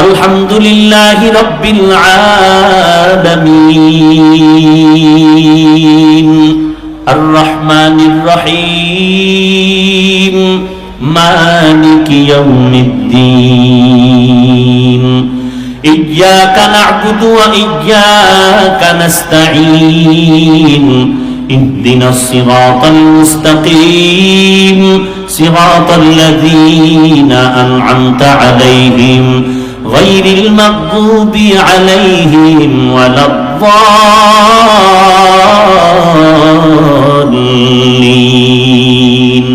আলহামদুলিল্লাহি রাব্বিল আলামিন আর রহমানির রহিম মালিকি ইয়াউমিদ্দিন ইয়্যাকা না'বুদু ওয়া ইয়্যাকা নাস্তাঈন ইহদিনাস সিরাতাল মুস্তাকিম সিরাতাল লাযীনা আন'আমতা আলাইহিম গায়রিল মাগদুবি আলাইহিম ওয়ালাদ-দাল্লিন।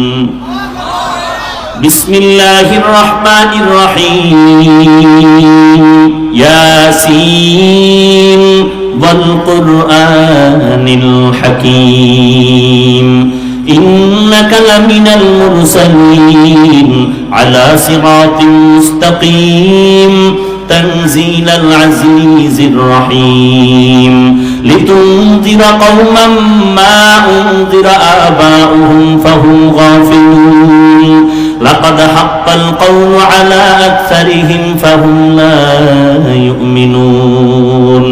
বিসমিল্লাহির রহমানির রহিম ইয়াসিন ওয়াল কুরআনিল হাকীম ইন্নাকা লামিনাল মুরসালিন আলা সিরাতিন মুস্তাকিম তানজিলাল আজিজির রহিম লিতুনযিরা কওমান মা উনযিরা আবাউহুম ফাহুম গাফিলুন লাকাদ হাক্কাল কওলু আলা আকসারিহিম ফাহুম লা ইউমিনুন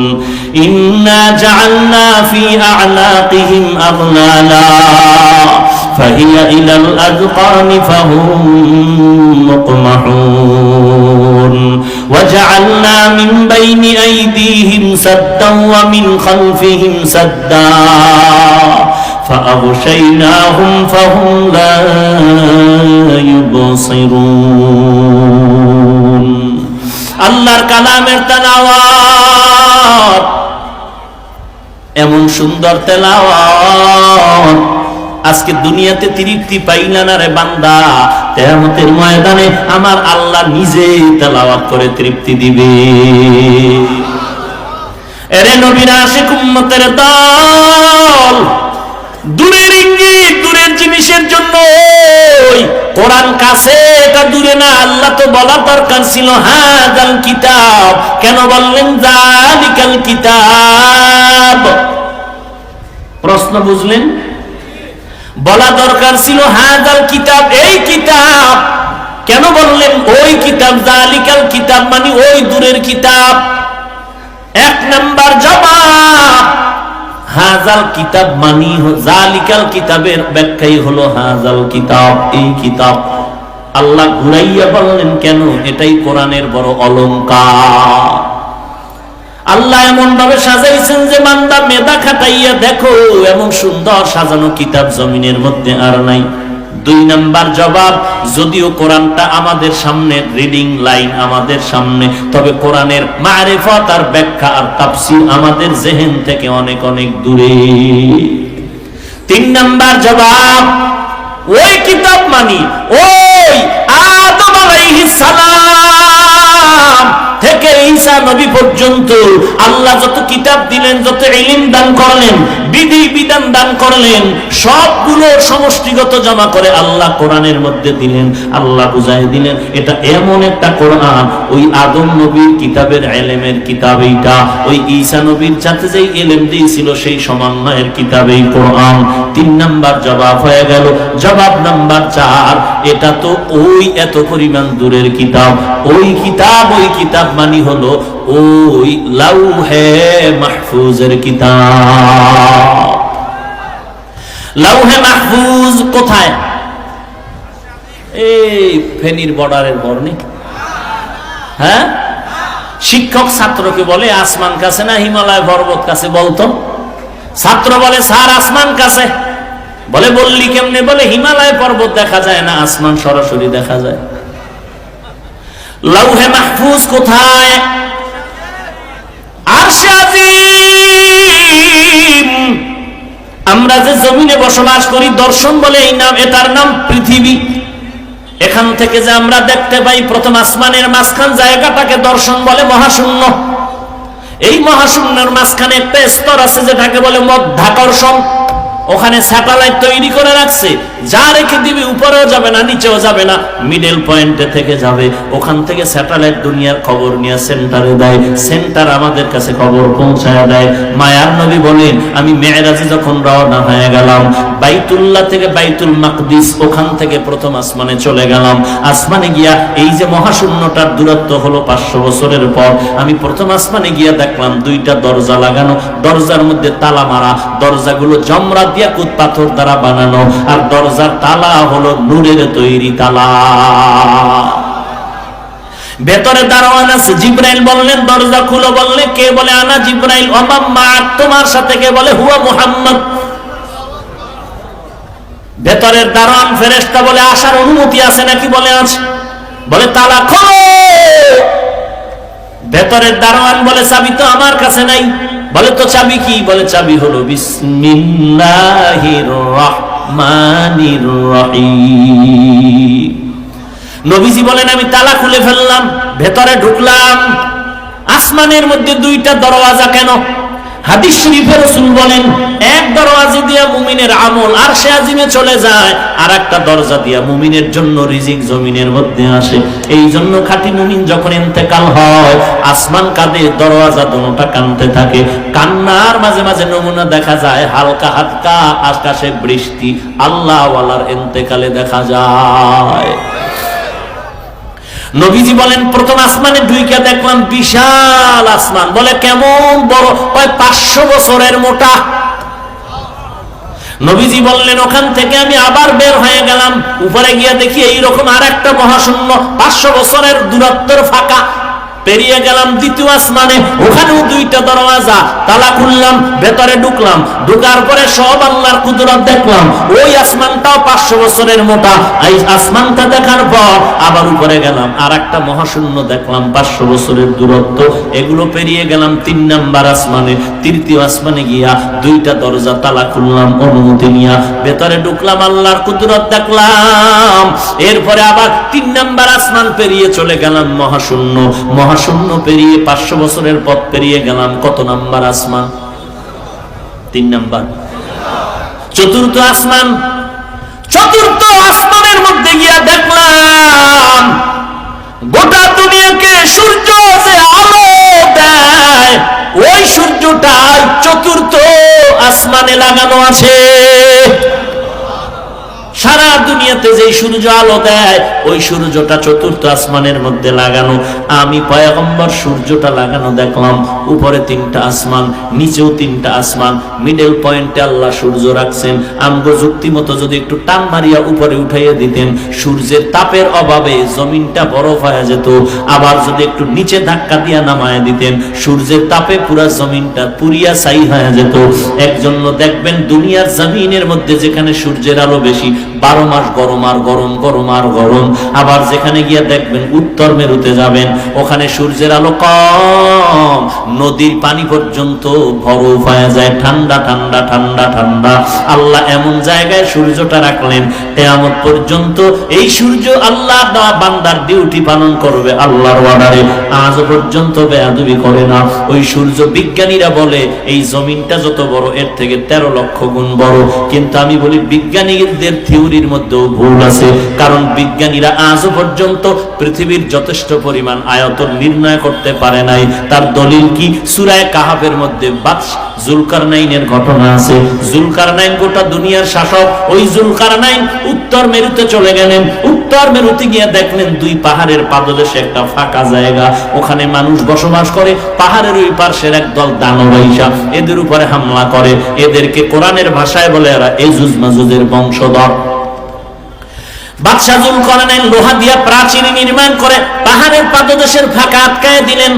ইন্না জাআলনা ফি আ'নাকিহিম আগলালা ফাহিয়া ইলাল আযকানি ফাহুম মুকমাহুন وجعلنا من بين أيديهم سدا ومن خلفهم سدا فأغشيناهم فهم لا يبصرون আল্লাহর কালামের তেলাওয়াত এমন সুন্দর তেলাওয়াত আজকে দুনিয়াতে তৃপ্তি পাইলা না রে বান্দা, কিয়ামতের ময়দানে আমার আল্লাহ নিজে তেলাওয়াত করে তৃপ্তি দিবে। এরে নবীর আশিক উম্মতের দল, দূরের ইঙ্গিত দূরের জিনিসের জন্য ওই কোরআন কাছে, এটা দূরে না। আল্লাহ তো বলা দরকার ছিল হাযাল কিতাব, কেন বললেন যালিকাল কিতাব? প্রশ্ন বুঝলেন? বলা দরকার ছিল হাযাল কিতাব, এই কিতাব। কেন বললেন ওই কিতাব? যালিকাল কিতাব মানে ওই দূরের কিতাব। এক নাম্বার জবাব, হাযাল কিতাব মানে যালিকাল কিতাবের ব্যাখ্যাই হলো হাযাল কিতাব, এই কিতাব। আল্লাহ ঘুরাইয়া বললেন কেন? এটাই কোরআনের বড় অলংকার। আল্লাহ এমন ভাবে সাজাইছেন যে বান্দা মেধা খাটাইয়া দেখো, এমন সুন্দর সাজানো কিতাব জমিনের মধ্যে আর নাই। দুই নাম্বার জবাব, যদিও কোরআনটা আমাদের সামনে রিডিং লাইন আমাদের সামনে, তবে কোরআনের মারিফত আর ব্যাখ্যা আর তাফসীর আমাদের জেহেন থেকে অনেক অনেক দূরে। তিন নাম্বার জবাব, ওই কিতাব মানি ওই আদম আলাইহিস সালাম থেকে ঈসা নবী পর্যন্ত আল্লাহ যত কিতাব দিলেন, যত ইলম দান করলেন, বিধি বিধান দান করলেন, সবগুলো সমষ্টিগত জমা করে আল্লাহ কোরআনের মধ্যে দিলেন। আল্লাহ বুঝাই দিলেন এটা এমন একটা কোরআন, ওই আদম নবীর কিতাবের ইলমের কিতাব এইটা, ওই ঈসা নবীর সাথে যেই ইলম দিয়েছিল সেই সমন্বয়ের কিতাব এই কোরআন। তিন নাম্বার জবাব হয়ে গেল। জবাব নাম্বার 4, এটা তো ওই এত পরিমাণ দূরের কিতাব। ওই কিতাব মানি হলো ওই লাউহে মাহফুজের কিতাব। লাউহে মাহফুজ কোথায়? এই ফেনীর বর্ডারের বর্ণে। হ্যাঁ, শিক্ষক ছাত্রকে বলে আসমান কাছে না হিমালয় পর্বত কাছে? বলতো ছাত্র বলে স্যার আসমান কাছে। বলে বললি কেমনে? বলে হিমালয় পর্বত দেখা যায় না, আসমান সরাসরি দেখা যায়। লাউহে মাহফুজ কোথায়? আরশে আজিম। আমরা যে জমিনে বসবাস করি, দর্শন বলে এই নাম, এটার নাম পৃথিবী। এখান থেকে যে আমরা দেখতে পাই প্রথম আসমানের মাঝখান জায়গাটাকে দর্শন বলে মহাশূন্য। এই মহাশূন্যের মাঝখানে একটা স্তর আছে যেটাকে বলে মধ্যাকর্ষণ। ওখানে স্যাটেলাইট তৈরি করে রাখছে, যা রেখে দিবে উপরেও যাবে না নিচেও যাবে না, মিডল পয়েন্টে থেকে যাবে। ওখান থেকে স্যাটেলাইট দুনিয়ার খবর নিয়ে সেন্টারে দেয়, সেন্টার আমাদের কাছে খবর পৌঁছায় দেয়। মায়ার নবী বলেন, আমি মেরাজে যখন রওনা হয়ে গেলাম, বাইতুল্লাহ থেকে বাইতুল মাকদিস, ওখান থেকে প্রথম আসমানে চলে গেলাম। আসমানে গিয়া এই যে মহাশূন্যটার দূরত্ব হলো 500 বছরের পর, আমি প্রথম আসমানে গিয়া দেখলাম 2টা দরজা লাগানো, দরজার মধ্যে তালা মারা, দরজাগুলো জমরাত ইয়াকুত পাথর দ্বারা বানানো, আর দরজার তালা হলো নূরের তৈরি তালা। ভেতরে দারোয়ান আছে। জিবরাইল বললেন দরজা খুলো, বললে কে? বলে আনা জিবরাইল। ওমা মা, তোমার সাথে কে? বলে হুয়া মুহাম্মদ। ভেতরের দারোয়ান ফেরেশতা বলে আসার অনুমতি আছে নাকি? বলে আছে। বলে তালা খোলো। ভেতরের দারোয়ান বলে চাবি তো আমার কাছে নাই। বলে তো চাবি কি? বলে চাবি হলো বিসমিল্লাহির রহমানির রহিম। নবীজি বলেন আমি তালা খুলে ফেললাম, ভেতরে ঢুকলাম। আসমানের মধ্যে 2টা দরওয়াজা কেন? হাদিস শরীফে রাসূল বলেন, এক দরওয়াজা দিয়ে মুমিনের আমল আরশে আজিমে চলে যায়, আর একটা দরজা দিয়ে মুমিনের জন্য রিজিক জমিনের মধ্যে আসে। এই জন্য খাঁটি মুমিন যখন ইন্তেকাল হয়, আসমান কাঁদে, দরওয়াজা দুটোটা কাঁদতে থাকে। কান্নার মাঝে মাঝে নমুনা দেখা যায়, হালকা হালকা আকাশে বৃষ্টি আল্লাহ ওয়ালার ইন্তেকালে দেখা যায়। নবীজি বলেন প্রথম আসমানে ঢুইকা দেখলাম বিশাল আসমান। বলে কেমন বড়? 500 বছরের মোটা। নবীজি বললেন ওখান থেকে আমি আবার বের হয়ে গেলাম, উপরে গিয়া দেখি এইরকম আর একটা মহাশূন্য, 500 বছরের দূরত্বের ফাঁকা। পেরিয়ে গেলাম দ্বিতীয় আসমানে, ওখানেও 2টা দরওয়াজা। তালা খুললাম, ভেতরে ঢুকলাম। ঢুকার পরে সব আল্লাহর কুদরত দেখলাম। ওই আসমানটাও 500 বছরের মোটা। এই আসমানটা দেখার পর আবার উপরে গেলাম, আর একটা মহাশূন্য দেখলাম, 500 বছরের দূরত্ব। এগুলো পেরিয়ে গেলাম 3 নাম্বার আসমানে। তৃতীয় আসমানে গিয়া 2টা দরজা তালা খুললাম অনুমতি নিয়া, ভেতরে ঢুকলাম, আল্লাহর কুদরত দেখলাম। এরপরে আবার 3 নাম্বার আসমান পেরিয়ে চলে গেলাম মহাশূন্য। মহাশূন্য পেরিয়ে 500 বছরের পথ পেরিয়ে গেলাম কত নাম্বার আসমান? 3 নাম্বার। চতুর্থ আসমান। চতুর্থ আসমানের মধ্যে গিয়া দেখলাম গোটা দুনিয়াকে সূর্য যে আলো দেয়, ওই সূর্যটা চতুর্থ আসমানে লাগানো আছে। সারা দুনিয়াতে যে সূর্য আলো দেয়, ওই সূর্যটা চতুর্থ আসমানের মধ্যে লাগানো। আমি পয়গম্বর সূর্যটা লাগানো দেখলাম। উপরে 3টা আসমান, নিচেও 3টা আসমান, মিডল পয়েন্টে আল্লাহ সূর্য রাখছেন। আমগো যুক্তি মতো যদি একটু টান মারিয়া উপরে উঠাইয়া দিতেন, সূর্যের তাপের অভাবে জমিনটা বরফ হয়ে যেত। আবার যদি একটু নিচে ধাক্কা দিয়া নামায় দিতেন, সূর্যের তাপে পুরা জমিনটা পুরিয়া ছাই হয়ে যেত। একজন্য দেখবেন দুনিয়ার জমিনের মধ্যে যেখানে সূর্যের আলো বেশি, 12 মাস গরম আর গরম, গরম আর গরম। আবার যেখানে গিয়া দেখবেন উত্তর মেরুতে যাবেন, ওখানে সূর্যের আলো কম, নদীর পানি পর্যন্ত বরফ হয়ে যায়, ঠান্ডা ঠান্ডা ঠান্ডা ঠান্ডা। আল্লাহ এমন জায়গায় সূর্যটা রাখলেন, কিয়ামত পর্যন্ত এই সূর্য আল্লাহ দেওয়া বান্দার ডিউটি পালন করবে আল্লাহর অর্ডারে। আজ পর্যন্ত বেয়াদবি করে না। ওই সূর্য, বিজ্ঞানীরা বলে এই জমিনটা যত বড়, এর থেকে 13 লক্ষ গুণ বড়। কিন্তু আমি বলি বিজ্ঞানীদের থিওরির মধ্যেও ভুল আছে, কারণ বিজ্ঞানীরা আজও পর্যন্ত পৃথিবীর যথেষ্ট পরিমাণ আয়তন নির্ণয় করতে পারে নাই। তার দলিল কি? সূরা কাহাফের মধ্যে জুলকারনাইনের ঘটনা আছে। জুলকারনাইন গোটা দুনিয়ার শাসক। ওই জুলকারনাইন উত্তর মেরুতে চলে গেলেন। উত্তর মেরুতে গিয়ে দেখলেন 2 পাহাড়ের পাদদেশে একটা ফাঁকা জায়গা, ওখানে মানুষ বসবাস করে। পাহাড়ের ওই পাশের একদল দানব আইসা এদের উপরে হামলা করে। এদেরকে কোরআনের ভাষায় বলে এরা এজুজ মাজুজের বংশধর। বাদশা জুলকারনাইন লোহা দিয়া প্রাচীর নির্মাণ করে পাহাড়ের পাদদেশের ফাঁকা আটকায় দিলেন।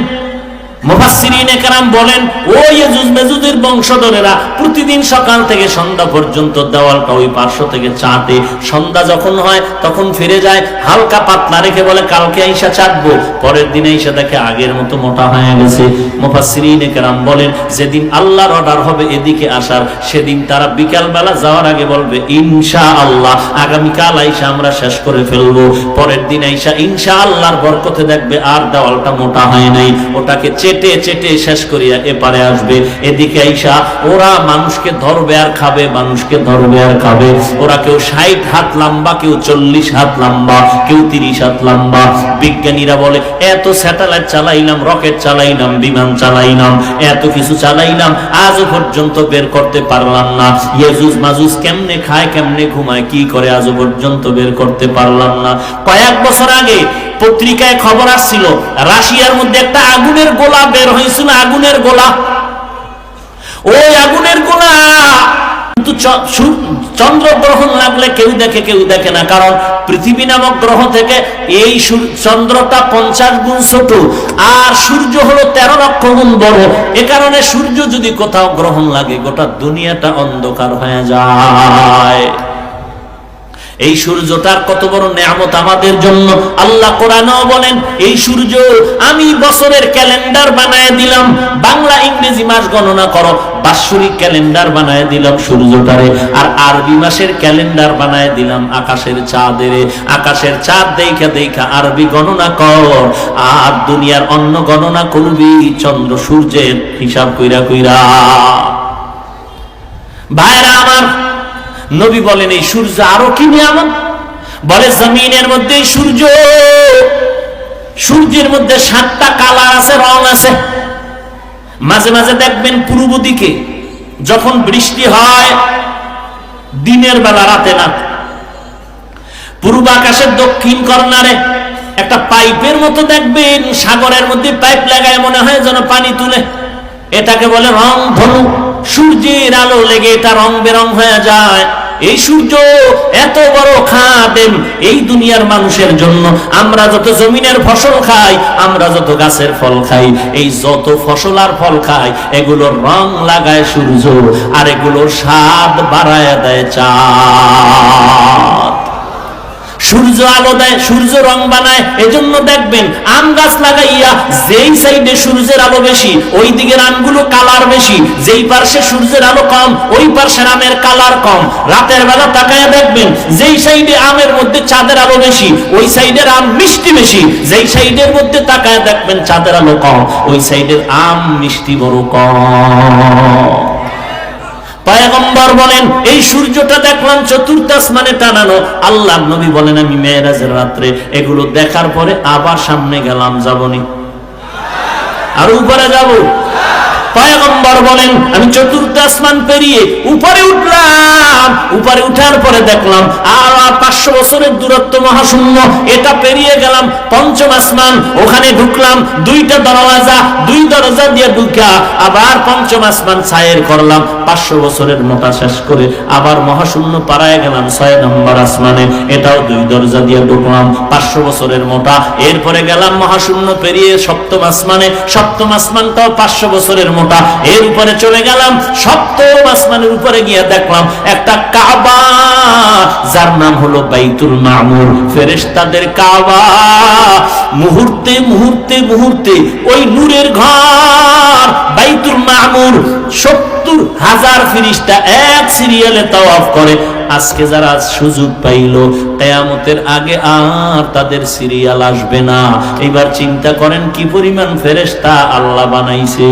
মুফাসসিরিনে কেরাম বলেন, ওই ইয়াজুজ মাজুজের বংশধরেরা প্রতিদিন সকাল থেকে সন্ধ্যা পর্যন্ত দেওয়ালটা ওই পার্শ্ব থেকে চাটে। সন্ধ্যা যখন হয় তখন ফিরে যায়, হালকা পাতলা রেখে বলে কালকে আইসা চাটবো। পরের দিন আইসা দেখে আগের মতো মোটা হয়ে গেছে। মুফাসসিরিনে কেরাম বলেন, যেদিন আল্লাহর অর্ডার হবে এদিকে আসার, সেদিন তারা বিকাল বেলা যাওয়ার আগে বলবে ইনশাআল্লাহ আগামীকাল আইসা আমরা শেষ করে ফেলবো। পরের দিন আইসা ইনশাআল্লাহর বরকতে দেখবে আর দেওয়ালটা মোটা হয় নাই। ওটাকে চেটে চেটে শেষ করিয়া এপারে আসবে। এদিকে আইসা ওরা মানুষকে ধরবে আর খাবে, মানুষকে ধরবে আর খাবে। ওরা কেউ 60 হাত লম্বা, কেউ 40 হাত লম্বা, কেউ 30 হাত লম্বা। বিজ্ঞানীরা বলে এত স্যাটেলাইট চালাইলাম, রকেট চালাইলাম, বিমান চালাইলাম, এত কিছু চালাইলাম, আজও পর্যন্ত বের করতে পারলাম না ইয়াজুজ মাজুজ কেমনে খায়, কেমনে ঘুমায়, কি করে, আজও পর্যন্ত বের করতে পারলাম না। কয়েক বছর আগে পত্রিকায় খবর আসছিল রাশিয়ার মধ্যে একটা আগুনের গোলা বের হয়েছিল, আগুনের গোলা। ওই আগুনের গোলা কিন্তু চন্দ্রগ্রহণ লাগলে কেউ দেখে কেউ দেখে না, কারণ পৃথিবী নামক গ্রহ থেকে এই চন্দ্রটা 50 গুণ ছোট আর সূর্য হলো 13 লক্ষ গুণ বড়। এ কারণে সূর্য যদি কোথাও গ্রহণ লাগে গোটা দুনিয়াটা অন্ধকার হয়ে যায়। এই সূর্যটার কত বড় নেয়ামত আমাদের জন্য। আল্লাহ কোরআনেও বলেন এই সূর্য আমি বছরের ক্যালেন্ডার বানায় দিলাম, বাংলা ইংরেজি মাস গণনা করো, বাৎসরিক ক্যালেন্ডার বানায় দিলাম সূর্যটারে, আর আরবি মাসের ক্যালেন্ডার বানায় দিলাম আকাশের চাঁদেরে। আকাশের চাঁদ দেখা দেখা আরবি গণনা কর, আর দুনিয়ার অন্য গণনা করবি চন্দ্র সূর্যের হিসাব কইরা কইরা। ভাইরা আমার, নবী বলেন এই সূর্য আরো কি নিয়ামত। বলে জমিনের মধ্যে সূর্য, সূর্যের মধ্যে 7টা কালার আছে, রং আছে। মাঝে মাঝে দেখবেন পূর্ব দিকে যখন বৃষ্টি হয় দিনের বেলা, রাতে না, পূর্ব আকাশের দক্ষিণ কর্নারে একটা পাইপের মতো দেখবেন, সাগরের মধ্যে পাইপ লাগায় মনে হয় যেন পানি তুলে, এটাকে বলে রং ধনু। সূর্যের আলো লেগে এটা রং বেরং হয়ে যায়। এই সূর্য এত বড় খাদেম এই দুনিয়ার মানুষের জন্য। আমরা যত জমিনের ফসল খাই, আমরা যত গাছের ফল খাই, এই যত ফসল আর ফল খাই, এগুলোর রং লাগায় সূর্য, আর এগুলোর স্বাদ বাড়ায় দেয় চাঁদ। সূর্য আলো দেয়, সূর্য রং বানায়। এজন্য দেখবেন আম গাছ লাগাইয়া যেই সাইডে সূর্যের আলো বেশি ওই দিকের আমগুলো কালার বেশি, যেই পার্শ্বে সূর্যের আলো কম ওই পার্শ্বের আমের কালার কম। রাতের বেলা তাকায়া দেখবেন যেই সাইডে আমের মধ্যে চাঁদের আলো বেশি ওই সাইডের আম মিষ্টি বেশি, যেই সাইডের মধ্যে তাকায়া দেখবেন চাঁদের আলো কম ওই সাইডের আম মিষ্টি বড় কম। পয়গম্বর বলেন এই সূর্যটা দেখলাম চতুর্থ আসমানে টানানো। আল্লাহর নবী বলেন আমি মেরাজের রাত্রে এগুলো দেখার পরে আবার সামনে গেলাম, যাবনি আর উপরে যাব। পয়গম্বর বলেন আমি চতুর্থ আসমান পেরিয়ে উপরে উঠলাম, উপরে উঠার পরে দেখলাম আর 500 বছরের দূরত্ব মহাশূন্য, এটা পেরিয়ে গেলাম পঞ্চম আসমান, ওখানে ঢুকলাম, 2টা দরওয়াজা, 2 দরজা দিয়ে ঢুকা আবার পঞ্চম আসমান ছায়ের করলাম, 500 বছরের মোটা শেষ করে আবার মহাশূন্য পাড়ায় গেলাম 6 নম্বর আসমানে, এটাও 2 দরজা দিয়ে ঢুকলাম, 500 বছরের মোটা। এরপরে গেলাম মহাশূন্য পেরিয়ে সপ্তম আসমানে, সপ্তম আসমানটাও 500 বছরের মোটা। এর উপরে চলে গেলাম সপ্তম আসমানের উপরে গিয়ে দেখলাম একটা কাবা, যার নাম হলো বাইতুল মামুর, ফেরেশতাদের কাবা। মুহূর্তে মুহূর্তে মুহূর্তে ওই নূরের ঘর বাইতুল মামুর 70,000 ফেরেশতা এক সিরিয়ালে তাওয়াফ করে। আজকে যারা সুযোগ পাইল, কিয়ামতের আগে আর তাদের সিরিয়াল আসবে না। এবার চিন্তা করেন কি পরিমাণ ফেরেশতা আল্লাহ বানাইছে।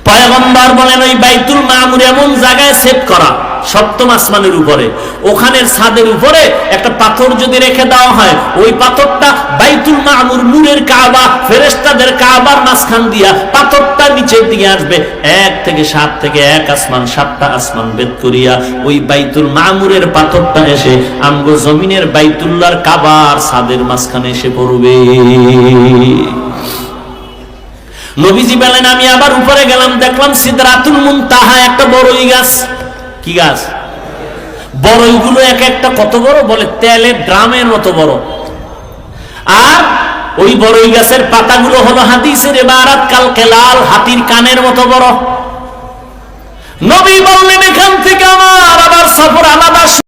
পয়গম্বর বলেন ওই বাইতুল মামুর এমন জায়গায় সেট করা সপ্তম আসমানের উপরে, ওখানের ছাদের উপরে একটা পাথর যদি রেখে দেওয়া হয়, ওই পাথরটা বাইতুল মামুর নূরের কাবা, ফেরেশতাদের কাবার মাঝখান দিয়া পাথরটা নিচের দিকে আসবে, 1 থেকে 7 থেকে 1 আসমান, 7টা আসমান ভেদ করিয়া ওই বাইতুল মামুরের পাথরটা এসে আমগো জমিনের বাইতুল্লাহর কাবার ছাদের মাঝখানে এসে পড়বে। নবীজি বলেন আমি আবার উপরে গেলাম, দেখলাম সিদরাতুল মুনতাহা একটা বড়ই গাছ। কি গাছ? বড়ইগুলো এক একটা কত বড়, বলে তেলের ড্রামের মতো বড়। আর ওই বড়ই গাছের পাতাগুলো হলো হাদিসের ইবারাত কাল কেলাল, হাতির কানের মতো বড়। নবী বললেন এখান থেকে আমার আবার সফর আলাদা।